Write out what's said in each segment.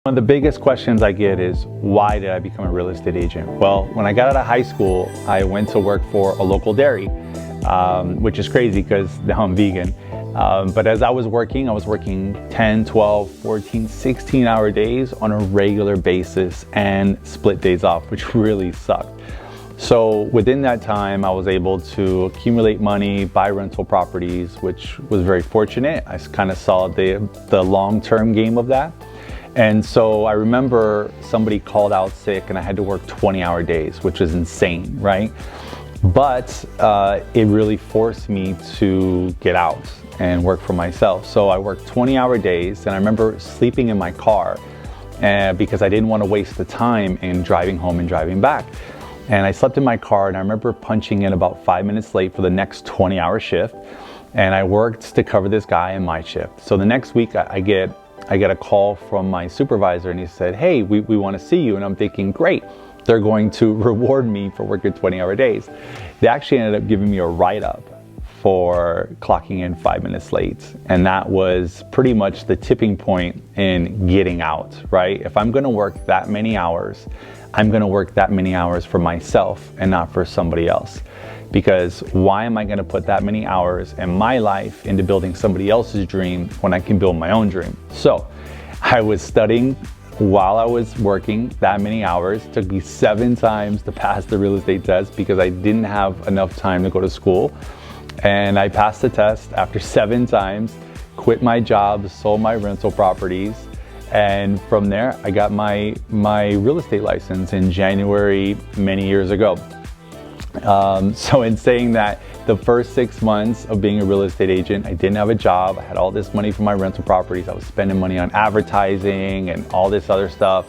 One of the biggest questions I get is, why did I become a real estate agent? Well, when I got out of high school, I went to work for a local dairy, which is crazy because now I'm vegan. But as I was working 10, 12, 14, 16-hour days on a regular basis and split days off, which really sucked. So within that time, I was able to accumulate money, buy rental properties, which was very fortunate. I kind of saw the long-term game of that. And so I remember somebody called out sick and I had to work 20-hour days, which is insane, right? But it really forced me to get out and work for myself. So I worked 20-hour days, and I remember sleeping in my car because I didn't want to waste the time in driving home and driving back. And I slept in my car, and I remember punching in about 5 minutes late for the next 20-hour shift. And I worked to cover this guy in my shift. So the next week I get a call from my supervisor, and he said, "Hey, we want to see you." And I'm thinking, great, they're going to reward me for working 20-hour days. They actually ended up giving me a write-up for clocking in 5 minutes late. And that was pretty much the tipping point in getting out, right? If I'm gonna work that many hours, I'm gonna work that many hours for myself and not for somebody else. Because why am I gonna put that many hours in my life into building somebody else's dream when I can build my own dream? So I was studying while I was working that many hours. It took me 7 times to pass the real estate test because I didn't have enough time to go to school. And I passed the test after 7 times, quit my job, sold my rental properties. And from there, I got my real estate license in January many years ago. So in saying that, the first 6 months of being a real estate agent, I didn't have a job. I had all this money from my rental properties. I was spending money on advertising and all this other stuff.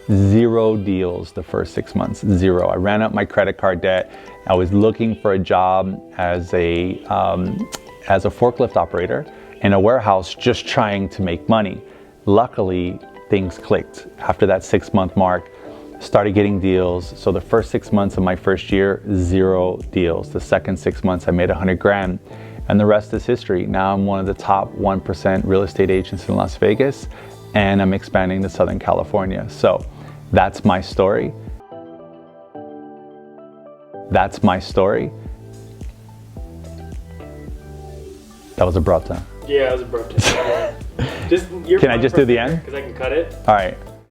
0 deals the first 6 months, 0. I ran up my credit card debt. I was looking for a job as a forklift operator in a warehouse, just trying to make money. Luckily, things clicked. After that 6-month mark, started getting deals. So the first 6 months of my first year, 0 deals. The second 6 months, I made 100 grand. And the rest is history. Now I'm one of the top 1% real estate agents in Las Vegas, and I'm expanding to Southern California. So that's my story. That's my story. That was abrupt, huh? Yeah, it was abrupt. Can I just do the end? Because I can cut it. All right.